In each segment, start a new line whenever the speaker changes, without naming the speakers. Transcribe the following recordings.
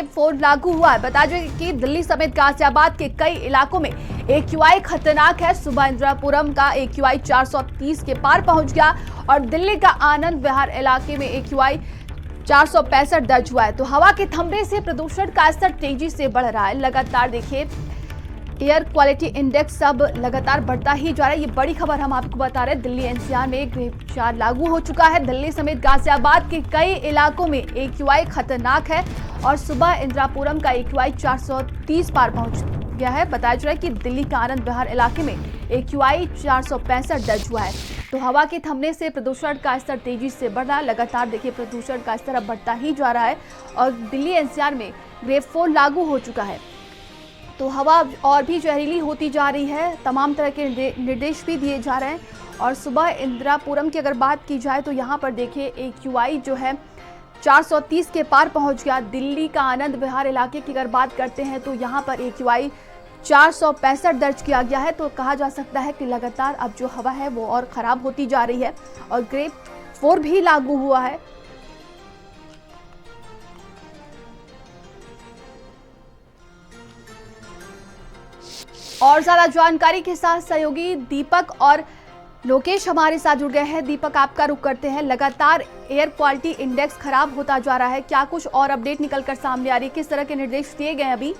Four लागू हुआ है। बता दें कि दिल्ली समेत गाजियाबाद के कई इलाकों में AQI खतरनाक है। सुबह इंदिरापुरम का AQI 430 के पार पहुंच गया और दिल्ली का आनंद विहार इलाके में AQI 465 दर्ज हुआ है। तो हवा के थमने से प्रदूषण का स्तर तेजी से बढ़ रहा है। लगातार देखिए एयर क्वालिटी इंडेक्स अब लगातार बढ़ता ही जा रहा है। ये बड़ी खबर हम आपको बता रहे हैं। दिल्ली NCR में ग्रेड 4 लागू हो चुका है। दिल्ली समेत गाजियाबाद के कई इलाकों में AQI खतरनाक है और सुबह इंदिरापुरम का AQI 430 पार पहुंच गया है। बताया जा रहा है कि दिल्ली का आनंद विहार इलाके में AQI 465 दर्ज हुआ है। तो हवा के थमने से प्रदूषण का स्तर तेजी से बढ़ रहा है। लगातार देखिए प्रदूषण का स्तर अब बढ़ता ही जा रहा है और दिल्ली NCR में ग्रेड 4 लागू हो चुका है। तो हवा और भी जहरीली होती जा रही है। तमाम तरह के निर्देश भी दिए जा रहे हैं। और सुबह इंदिरापुरम की अगर बात की जाए तो यहाँ पर देखिए AQI जो है 430 के पार पहुंच गया। दिल्ली का आनंद विहार इलाके की अगर बात करते हैं तो यहाँ पर AQI 465 दर्ज किया गया है। तो कहा जा सकता है कि लगातार अब जो हवा है वो और ख़राब होती जा रही है और ग्रेड 4 भी लागू हुआ है। और ज्यादा जानकारी के साथ सहयोगी दीपक और लोकेश हमारे साथ जुड़ गए हैं। दीपक, आपका रुख करते हैं। लगातार एयर क्वालिटी इंडेक्स खराब होता जा रहा है, क्या कुछ और अपडेट निकलकर सामने आ रही है? किस तरह के निर्देश दिए गए अभी?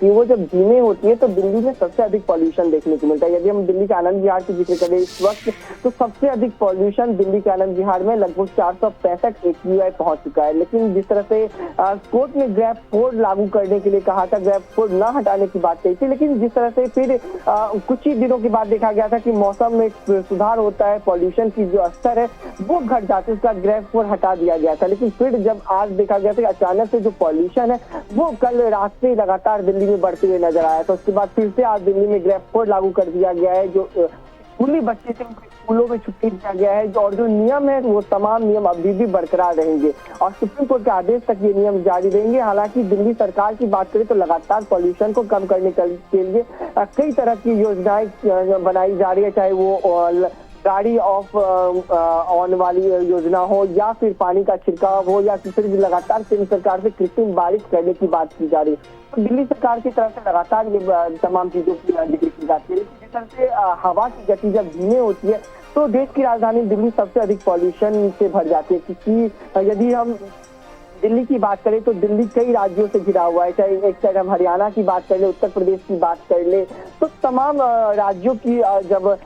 वो जब धीमे होती है तो दिल्ली में सबसे अधिक पॉल्यूशन देखने को मिलता है। यदि हम दिल्ली के आनंद विहार की जिक्र करें इस वक्त तो सबसे अधिक पॉल्यूशन दिल्ली के आनंद विहार में लगभग 465 AQI पहुंच चुका है। लेकिन जिस तरह से कोर्ट ने ग्रेड 4 लागू करने के लिए कहा था, ग्रेड 4 न हटाने की बात कही थी, लेकिन जिस तरह से फिर कुछ ही दिनों के बाद देखा गया था कि मौसम में सुधार होता है, पॉल्यूशन की जो स्तर है वो घट जाती है, उसका ग्रेड 4 हटा दिया गया था। लेकिन फिर जब आज देखा गया था अचानक से जो पॉल्यूशन है वो कल रात से लगातार दिल्ली में बढ़ते हुए नजर आया। तो उसके बाद फिर से आज दिल्ली में ग्रेड 4 लागू कर दिया गया है। जो स्कूली बच्चे थे उनको स्कूलों में छुट्टी दिया गया है और जो नियम है वो तमाम नियम अभी भी बरकरार रहेंगे और सुप्रीम कोर्ट के आदेश तक ये नियम जारी रहेंगे। हालांकि दिल्ली सरकार की बात करें तो लगातार पॉल्यूशन को कम करने के लिए कई तरह की योजनाएं बनाई जा रही है, चाहे वो गाड़ी ऑफ ऑन वाली योजना हो या फिर पानी का छिड़काव हो या फिर लगातार केंद्र सरकार से कृत्रिम बारिश करने की बात की जा रही है। तो दिल्ली सरकार की तरफ से लगातार ये तमाम चीजों की जिक्र की जाती है। जिस तरह से हवा की गति जब धीमे होती है तो देश की राजधानी दिल्ली सबसे अधिक पॉल्यूशन से भर जाती है, क्योंकि यदि हम दिल्ली की बात करें तो दिल्ली कई राज्यों से घिरा हुआ है। चाहे एक साइड हम हरियाणा की बात कर ले, उत्तर प्रदेश की बात कर ले, तो तमाम राज्यों की जब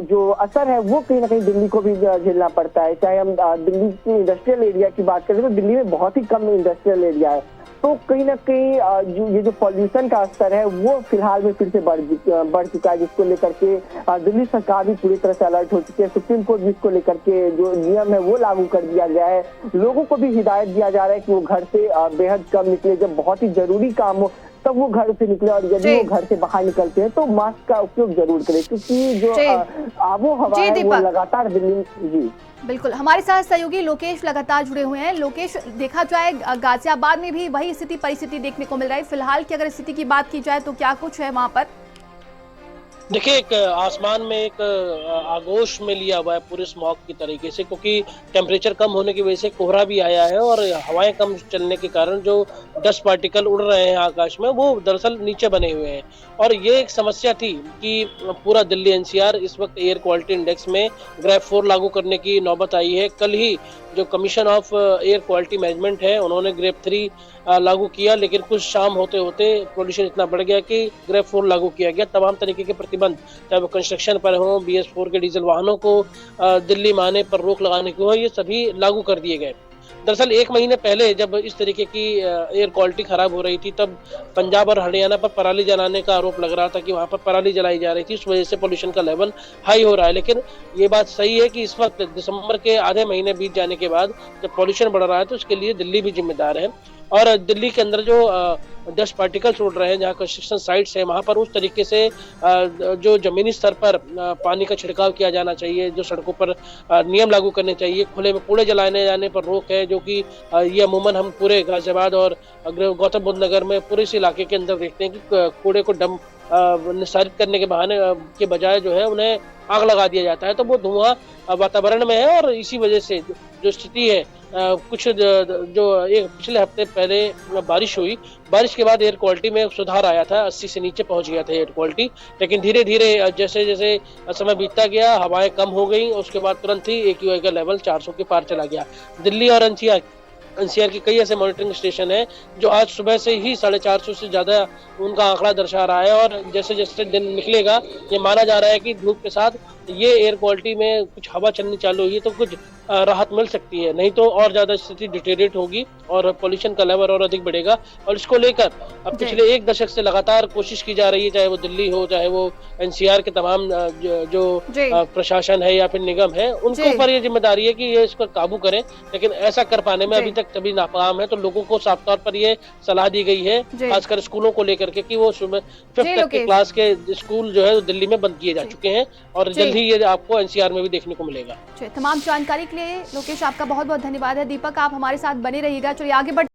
जो असर है वो कहीं ना कहीं दिल्ली को भी झेलना पड़ता है। चाहे हम दिल्ली की इंडस्ट्रियल एरिया की बात करें तो दिल्ली में बहुत ही कम इंडस्ट्रियल एरिया है। तो कहीं ना कहीं ये जो पॉल्यूशन का स्तर है वो फिलहाल में फिर से बढ़ चुका है, जिसको लेकर के दिल्ली सरकार भी पूरी तरह से अलर्ट हो चुकी है। सुप्रीम कोर्ट भी इसको लेकर के जो नियम है वो लागू कर दिया गया है। लोगों को भी हिदायत दिया जा रहा है कि वो घर से बेहद कम निकले, जब बहुत ही जरूरी काम हो तब वो घर से निकले और यदि वो घर से बाहर निकलते हैं तो मास्क का उपयोग जरूर करें, क्योंकि जो आबो हवा है वो लगातार दिल्ली जी
बिल्कुल। हमारे साथ सहयोगी लोकेश लगातार जुड़े हुए हैं। लोकेश, देखा जाए गाजियाबाद में भी वही स्थिति परिस्थिति देखने को मिल रहा है। फिलहाल की अगर स्थिति की बात की जाए तो क्या कुछ है वहां पर?
देखिए, एक आसमान में एक आगोश में लिया हुआ है पूरे स्मॉग की तरीके से, क्योंकि टेम्परेचर कम होने की वजह से कोहरा भी आया है और हवाएं कम चलने के कारण जो डस्ट पार्टिकल उड़ रहे हैं आकाश में वो दरअसल नीचे बने हुए हैं। और ये एक समस्या थी कि पूरा दिल्ली NCR इस वक्त एयर क्वालिटी इंडेक्स में ग्रेड 4 लागू करने की नौबत आई है। कल ही जो commission of air quality management है उन्होंने ग्रेड 3 लागू किया, लेकिन कुछ शाम होते होते पोल्यूशन इतना बढ़ गया कि ग्रेड 4 लागू किया गया। तमाम तरीके के प्रतिबंध, चाहे वो कंस्ट्रक्शन पर हो, BS4 के डीजल वाहनों को दिल्ली में आने पर रोक लगाने को हो, ये सभी लागू कर दिए गए। दरअसल 1 महीने पहले जब इस तरीके की एयर क्वालिटी खराब हो रही थी तब पंजाब और हरियाणा पर पराली जलाने का आरोप लग रहा था कि वहां पर पराली जलाई जा रही थी, इस वजह से पोल्यूशन का लेवल हाई हो रहा है। लेकिन ये बात सही है कि इस वक्त दिसंबर के आधे महीने बीत जाने के बाद जब पोल्यूशन बढ़ रहा है तो उसके लिए दिल्ली भी जिम्मेदार है। और दिल्ली के अंदर जो डस्ट पार्टिकल्स उड़ रहे हैं, जहाँ कंस्ट्रक्शन साइट्स हैं वहाँ पर उस तरीके से जो जमीनी स्तर पर पानी का छिड़काव किया जाना चाहिए, जो सड़कों पर नियम लागू करने चाहिए। खुले में कूड़े जलाने जाने पर रोक है, जो कि ये अमूमन हम पूरे गाजियाबाद और गौतम बुद्ध नगर में पूरे इस इलाके के अंदर देखते हैं कि कूड़े को डंप निस्तारित करने के बहाने के बजाय जो है उन्हें आग लगा दिया जाता है, तो वो धुआं वातावरण में है और इसी वजह से जो स्थिति है कुछ जो एक पिछले हफ्ते पहले बारिश हुई, बारिश के बाद एयर क्वालिटी में सुधार आया था, 80 से नीचे पहुंच गया था एयर क्वालिटी, लेकिन धीरे धीरे जैसे जैसे समय बीतता गया, हवाएं कम हो गई, उसके बाद तुरंत ही AQI का लेवल 400 के पार चला गया। दिल्ली और NCR के कई ऐसे मॉनिटरिंग स्टेशन हैं जो आज सुबह से ही 450 से ज्यादा उनका आंकड़ा दर्शा रहा है और जैसे जैसे दिन निकलेगा ये माना जा रहा है कि धूप के साथ ये एयर क्वालिटी में कुछ हवा चलनी चालू हुई तो कुछ राहत मिल सकती है, नहीं तो और ज्यादा स्थिति डिटेरिएट होगी और पोल्यूशन का लेवल और अधिक बढ़ेगा। और इसको लेकर अब पिछले एक दशक से लगातार कोशिश की जा रही है, चाहे वो दिल्ली हो, चाहे वो NCR के तमाम जो प्रशासन है या फिर निगम है, उनके ऊपर ये जिम्मेदारी है कि ये इस पर काबू करें, लेकिन ऐसा कर पाने में अभी तक सभी नाकाम है। तो लोगों को साफ तौर पर ये सलाह दी गई है, खासकर स्कूलों को लेकर के, कि वो सुबह 5th तक के क्लास के स्कूल जो है दिल्ली में बंद किए जा चुके हैं और जल्द ही ये आपको NCR में भी देखने को मिलेगा।
तमाम जानकारी के लिए लोकेश आपका बहुत बहुत धन्यवाद है। दीपक, आप हमारे साथ बने रहिएगा। चलिए आगे बढ़